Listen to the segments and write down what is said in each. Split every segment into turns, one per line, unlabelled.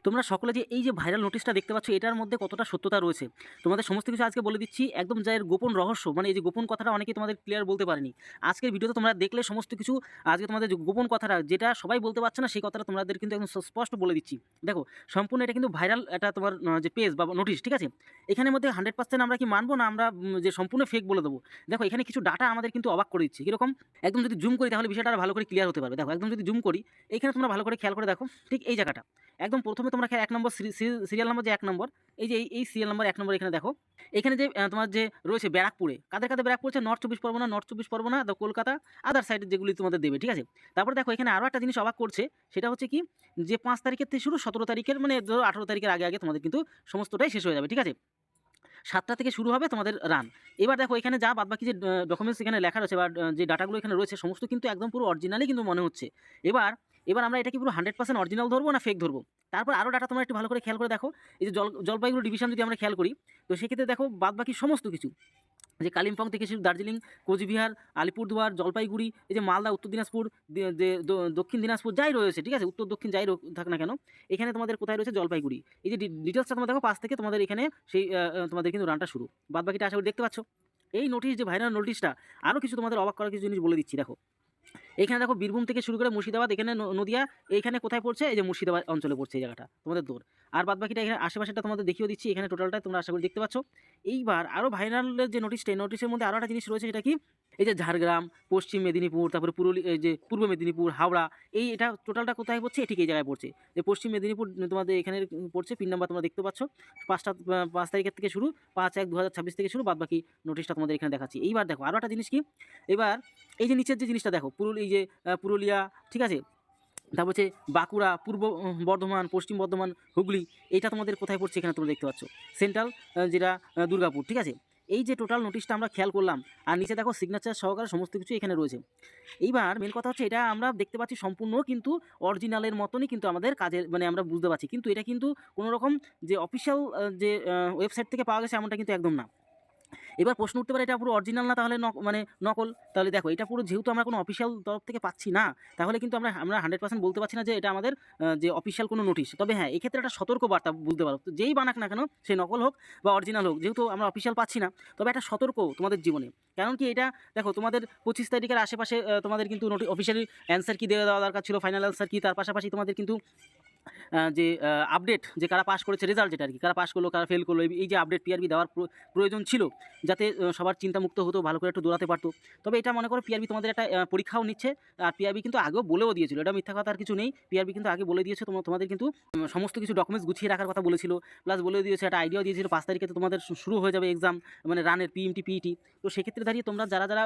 তোমরা সকলে যে এই যে ভাইরাল নোটিশটা দেখতে পাচ্ছ এটার মধ্যে কতটা সত্যতা রয়েছে তোমাদের সমস্ত কিছু আজকে বলে দিচ্ছি, একদম যার গোপন রহস্য, মানে এই যে গোপন কথাটা অনেকেই তোমাদের ক্লিয়ার বলতে পারেনি। আজকের ভিডিওতে তোমরা দেখলে সমস্ত কিছু আজকে তোমাদের যে গোপন কথাটা যেটা সবাই বলতে পারছে না সেই কথাটা তোমাদের কিন্তু একদম স্পষ্ট বলে দিচ্ছি। দেখো, সম্পূর্ণ এটা কিন্তু ভাইরাল, এটা তোমার যে পেজ বা নোটিশ, ঠিক আছে? এখানের মধ্যে 100% আমরা কি মানবো না আমরা যে সম্পূর্ণ ফেক বলে দেবো? দেখো, এখানে কিছু ডাটা আমাদের কিন্তু অবাক করে দিচ্ছে। কীরকম? একদম যদি জুম করি তাহলে বিষয়টা আরো ভালো করে ক্লিয়ার হতে পারবে। দেখো, একদম যদি জুম করি, এখানে তোমরা ভালো করে খেয়াল করে দেখো, ঠিক এই জায়গাটা একদম প্রথমে তোমরা এক নম্বর সিরিয়াল নম্বর যে 1 নম্বর, এই যে এই সিরিয়াল নম্বর 1 নম্বর এখানে দেখো। এখানে যে তোমার যে রয়েছে ব্যারাকপুরে, কাদের কাদের ব্যারাকপুর হচ্ছে নর্থ চব্বিশ পরগনা, কলকাতা, আদার সাইডের যেগুলি তোমাদের দেবে, ঠিক আছে? তারপরে দেখো এখানে আরও একটা জিনিস অবাক করছে, সেটা হচ্ছে কি, যে 5 তারিখের থেকে শুরু 17 তারিখের, মানে ধরো 18 তারিখের আগে আগে তোমাদের কিন্তু সমস্তটাই শেষ হয়ে যাবে, ঠিক আছে? 7টা থেকে শুরু হবে তোমাদের রান। এবার দেখো এখানে যা বাদবাকি যে ডকুমেন্টস এখানে লেখা রয়েছে বা যে ডাটাগুলো এখানে রয়েছে সমস্ত কিন্তু একদম পুরো অরিজিনালই কিন্তু মনে হচ্ছে। এবার এবার আমরা এটা কি পুরো 100% অরিজিনাল ধরবো না ফেক ধরবো? তারপর আরও ডাটা তোমরা একটু ভালো করে খেয়াল করে দেখো। এই যে জলপাইগুড়ি ডিভিশন যদি আমরা খেয়াল করি, তো সেক্ষেত্রে দেখো বাদবাকি সমস্ত কিছু, যে কালিম্পং থেকে শুরু দার্জিলিং, কোচবিহার, আলিপুরদুয়ার, জলপাইগুড়ি, এই যে মালদা, উত্তর দিনাজপুর, যে দক্ষিণ দিনাজপুর যাই রয়েছে, ঠিক আছে, উত্তর দক্ষিণ যাই থাক না কেন, এখানে তোমাদের কোথায় রয়েছে জলপাইগুড়ি। এই যে ডিটেলসটা তোমরা দেখো 5 থেকে তোমাদের এখানে সেই তোমাদের কিন্তু রানটা শুরু। বাদবাকিটা আশা করি দেখতে পাচ্ছ। এই নোটিশ, যে ভাইরাল নোটিশটা, আরও কিছু তোমাদের অবাক করার কিছু জিনিস বলে দিচ্ছি। দেখো এখানে দেখো বীরভূম থেকে শুরু করে মুর্শিদাবাদ, এখানে নদিয়া, এইখানে কোথায় পড়ছে, এই যে মুর্শিদাবাদ অঞ্চলে পড়ছে এই জায়গাটা তোমাদের দূর। আর বাদ বাকিটা এখানে আশেপাশেটা তোমাদের দেখিয়ে দিচ্ছি, এখানে টোটালটা তোমরা আশা করি দেখতে পাচ্ছ। এইবার আরও ভাইরালের যে নোটিশটা, এই নোটিশের মধ্যে আরও একটা জিনিস রয়েছে, সেটা কি, এই যে ঝাড়গ্রাম, পশ্চিম মেদিনীপুর, তারপরে এই যে পূর্ব মেদিনীপুর, হাওড়া, এটা টোটালটা কোথায় পড়ছে, ঠিক এই জায়গায় পড়ছে। যে পশ্চিম মেদিনীপুর তোমাদের এখানে পড়ছে, পিন নাম্বার তোমরা দেখতে পাচ্ছ, 5 তারিখের থেকে শুরু, 5/1/2026 থেকে শুরু, বাদ বাকি নোটিশটা তোমাদের এখানে দেখাচ্ছি। এইবার দেখো আরও একটা জিনিস কি, এবার এই যে নিচের যে জিনিসটা দেখো, এই যে পুরুলিয়া, ঠিক আছে, তারপর হচ্ছে বাঁকুড়া, পূর্ব বর্ধমান, পশ্চিম বর্ধমান, হুগলি, এইটা তোমাদের কোথায় পড়ছে এখানে তোমরা দেখতে পাচ্ছ, সেন্ট্রাল, যেটা দুর্গাপুর, ঠিক আছে? এই যে টোটাল নোটিশটা আমরা খেয়াল করলাম, আর নিচে দেখো সিগনেচার সহকারে সমস্ত কিছু এখানে রয়েছে। এইবার মেন কথা হচ্ছে, এটা আমরা দেখতে পাচ্ছি সম্পূর্ণ কিন্তু অরিজিনালের মতনই কিন্তু আমাদের কাজের, মানে আমরা বুঝতে পারছি, কিন্তু এটা কিন্তু কোনো রকম যে অফিসিয়াল যে ওয়েবসাইট থেকে পাওয়া গেছে এমনটা কিন্তু একদম না। এবার প্রশ্ন উঠতে পারে, এটা পুরো অরিজিনাল না তাহলে মানে নকল? তাহলে দেখো, এটা পুরো যেহেতু আমরা কোনো অফিসিয়াল তরফ থেকে পাচ্ছি না, তাহলে কিন্তু আমরা 100% বলতে পারছি না যে এটা আমাদের যে অফিসিয়াল কোনো নোটিশ। তবে হ্যাঁ, এক্ষেত্রে একটা সতর্ক বার্তা বুঝতে পারো, তো যেই বানাক না কেন, সে নকল হোক বা অরিজিনাল হোক, যেহেতু আমরা অফিসিয়াল পাচ্ছি না, তবে একটা সতর্ক তোমাদের জীবনে। কারণ কি, এটা দেখো তোমাদের 25 তারিখের আশেপাশে তোমাদের কিন্তু অফিসিয়ালি অ্যান্সার কি দেওয়া দরকার ছিল, ফাইনাল অ্যান্সার কি, তার পাশাপাশি তোমাদের কিন্তু যে আপডেট, যে কারা পাস করেছে রেজাল্ট, যেটা আর কি, কারা পাস করলো কারা ফেল করলো, এই যে আপডেট পিআরবি দেওয়ার প্রয়োজন ছিল, যাতে সবার চিন্তামুক্ত হতো, ভালো করে একটু দৌড়াতে পারতো। তবে এটা মনে করো পিআরবি তোমাদের একটা পরীক্ষাও নিচ্ছে। আর পিআরবি কিন্তু আগেও বলেও দিয়েছিল, এটা মিথ্যা কথা আর কিছু নেই, পিআরবি কিন্তু আগে বলে দিয়েছে তোমাদের কিন্তু সমস্ত কিছু ডকুমেন্টস গুছিয়ে রাখার কথা বলেছিল, প্লাস বলেও দিয়েছে, একটা আইডিয়াও দিয়েছিল 5 তারিখে তো তোমাদের শুরু হয়ে যাবে এক্সাম, মানে রানের পিএমটি পিইটি। তো সেক্ষেত্রে দাঁড়িয়ে তোমরা যারা যারা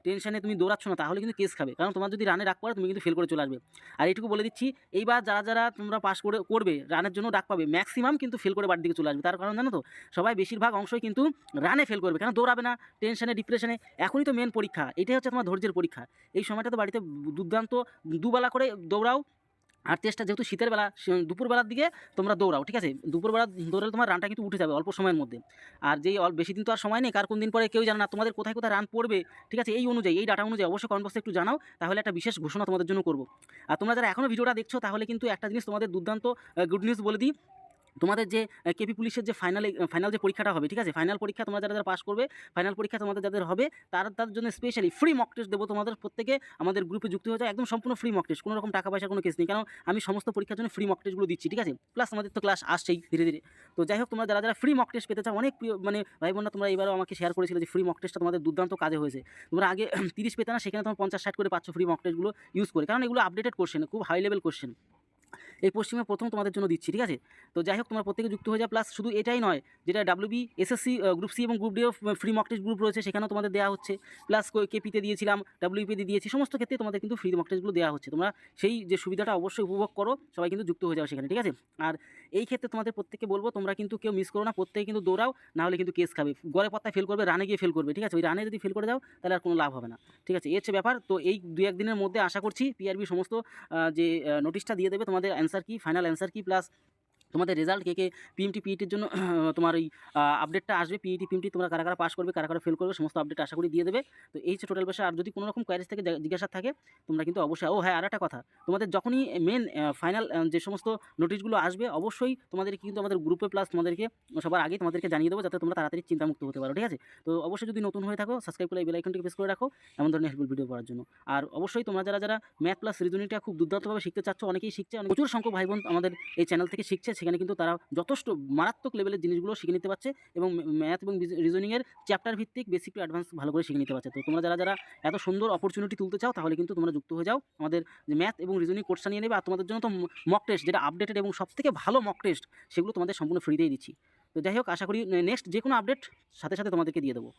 টেনশনে তুমি দৌড়াচ্ছ না, তাহলে কিন্তু কেস খাবে, কারণ তোমার যদি রানে ডাক পড়ে তুমি কিন্তু ফেল করে চলে আসবে। আর এইটুকু বলে দিচ্ছি, এইবার যারা যারা তোমরা পাস করবে, রানের জন্য ডাক পাবে, ম্যাক্সিমাম কিন্তু ফেল করে বাড়ির দিকে চলে আসবে। তার কারণ জানো তো, সবাই বেশিরভাগ অংশই কিন্তু রানে ফেল করবে, কেন দৌড়াবে না, টেনশনে, ডিপ্রেশনে। এখনই তো মেন পরীক্ষা, এটাই হচ্ছে তোমার ধৈর্যের পরীক্ষা। এই সময়টা তো বাড়িতে দুর্দান্ত দুবেলা করে দৌড়াও, আর চেষ্টা, যেহেতু শীতের বেলা, দুপুরবেলার দিকে তোমরা দৌড়াও, ঠিক আছে? দুপুরবেলা দৌড়ালে তোমার রানটা কিন্তু উঠে যাবে অল্প সময়ের মধ্যে। আর যেই বেশি দিন তো আর সময় নেই, কার কোন দিন পরে কেউ জানে না, তোমাদের কোথায় কোথায় রান পড়বে, ঠিক আছে? এই অনুযায়ী, এই ডাটা অনুযায়ী অবশ্যই কমেন্ট বক্সে একটু জানাও, তাহলে একটা বিশেষ ঘোষণা তোমাদের জন্য করবো। আর তোমরা যারা এখনও ভিডিওটা দেখছো, তাহলে কিন্তু একটা জিনিস তোমাদের দুর্দান্ত গুড নিউজ বলে দিই, তোমাদের যে কেপি পুলিশের যে ফাইনাল যে পরীক্ষাটা হবে, ঠিক আছে, ফাইনাল পরীক্ষা তোমরা যারা যারা পাস করবে, ফাইনাল পরীক্ষা তোমাদের যাদের হবে, তাদের জন্য স্পেশালি ফ্রি মক টেস্ট দেবো। তোমাদের প্রত্যেকে আমাদের গ্রুপে যুক্ত হয়ে যায়, একদম সম্পূর্ণ ফ্রি মক টেস্ট, কোনো রকম টাকা পয়সা কোনো কেস নেই, কারণ আমি সমস্ত পরীক্ষার জন্য ফ্রি মক টেস্টগুলো দিচ্ছি, ঠিক আছে? প্লাস আমাদের তো ক্লাস আসছেই ধীরে ধীরে। তো যাই হোক, তোমরা যারা যারা ফ্রি মক টেস্ট পেতে চাও, অনেক মানে ভাই বোনরা তোমরা এবারও আমাকে শেয়ার করেছিল যে ফ্রি মক টেস্টটা তোমাদের দুর্দান্ত কাজে হয়েছে। তোমরা আগে 30 পেতে না, সেখানে তোমরা 50-60 করে পাচ্ছ ফ্রি মক টেস্টগুলো ইউজ করে, কারণ এগুলো আপডেটেড কোশ্চেন, খুব হাই লেভেল কোশ্চেন, এই পশ্চিমে প্রথম তোমাদের জন্য দিচ্ছি, ঠিক আছে? তো যাই হোক, তোমরা প্রত্যেকে যুক্ত হয়ে যাও। প্লাস শুধু এটাই নয়, যেটা ডাব্লিউবি, এসএসসি, গ্রুপ সি এবং group D free mock test group রয়েছে, সেখানেও তোমাদের দেওয়া হচ্ছে। প্লাস কেপিতে দিয়েছিলাম, ডাব্লিউপিতে দিয়েছি, সমস্ত ক্ষেত্রে তোমাদের কিন্তু ফ্রি মক টেস্টগুলো দেওয়া হচ্ছে। তোমরা সেই যে সুবিধাটা অবশ্যই উপভোগ করো, সবাই কিন্তু যুক্ত হয়ে যাও সেখানে, ঠিক আছে? আর এই ক্ষেত্রে তোমাদের প্রত্যেককে বলবো, তোমরা কিন্তু কেউ মিস করো না, প্রত্যেকে কিন্তু দৌড়াও, না হলে কিন্তু কেস খাবে, গড়ে পাত্তায় ফেল করবে, রানে গিয়ে ফেল করবে, ঠিক আছে? ওই রানে যদি ফেল করে যাও, তাহলে আর কোনো লাভ হবে না, ঠিক আছে? এই হচ্ছে ব্যাপার। তো এই 2-1 দিনের মধ্যে আশা করছি পিআরবি সমস্ত যে নোটিশটা দিয়ে দেবে, তোমাদের অ্যান্সার কি, ফাইনাল অ্যান্সার কি, প্লাস তোমাদের রেজাল্ট কে পিএমটি পিইটির জন্য তোমার ওই আপডেটটা আসবে, পিইটি পিএমটি তোমরা কারা কারা পাস করবে কারা কারা ফেল করবে সমস্ত আপডেট আশা করি দিয়ে দেবে। তো এই হচ্ছে টোটাল বিষয়। আর যদি কোনো রকম কোয়ারিজ থেকে জিজ্ঞাসা থাকে তোমরা কিন্তু অবশ্যই, ও হ্যাঁ আর একটা কথা, তোমাদের যখনই মেন ফাইনাল যে সমস্ত নোটিশগুলো আসবে অবশ্যই তোমাদেরকে কিন্তু আমাদের গ্রুপে প্লাস তোমাদেরকে সবার আগে তোমাদেরকে জানিয়ে দেবো, যাতে তোমরা তাড়াতাড়ি চিন্তামুক্ত হতে পারো, ঠিক আছে? তো অবশ্যই যদি নতুন হয়ে থাকো সাবস্ক্রাইব করে এই বেল আইকনটিকে প্রেস করে রাখো এমন ধরনের হেল্পফুল ভিডিও পাওয়ার জন্য। আর অবশ্যই তোমরা যারা যারা ম্যাথ প্লাস রিজনিংটা খুব দুর্দান্তভাবে শিখতে চাচ্ছ, অনেকেই শিখছে, প্রচুর সংখ্যক ভাই বোন আমাদের এই চ্যানেল থেকে শিখছে, সেখানে কিন্তু তারা যথেষ্ট মারাত্মক লেভেলের জিনিসগুলো শিখে নিতে পারছে এবং ম্যাথ এবং রিজনিংয়ের চ্যাপ্টার ভিত্তিক বেসিক টু অ্যাডভান্স ভালো করে শিখে নিতে পারছে। তো তোমরা যারা যারা এত সুন্দর অপরচুনিটি তুলতে চাও তাহলে কিন্তু তোমরা যুক্ত হয়ে যাও আমাদের যে ম্যাথ এবং রিজনিং কোর্সটা নিয়ে নেবে। আর তোমাদের জন্য তো মক টেস্ট যেটা আপডেটেড এবং সবথেকে ভালো মক টেস্ট সেগুলো তোমাদের সম্পূর্ণ ফ্রিতেই দিচ্ছি। তো যাই হোক, আশা করি নেক্সট যে কোনো আপডেট সাথে সাথে তোমাদেরকে দিয়ে দেবো।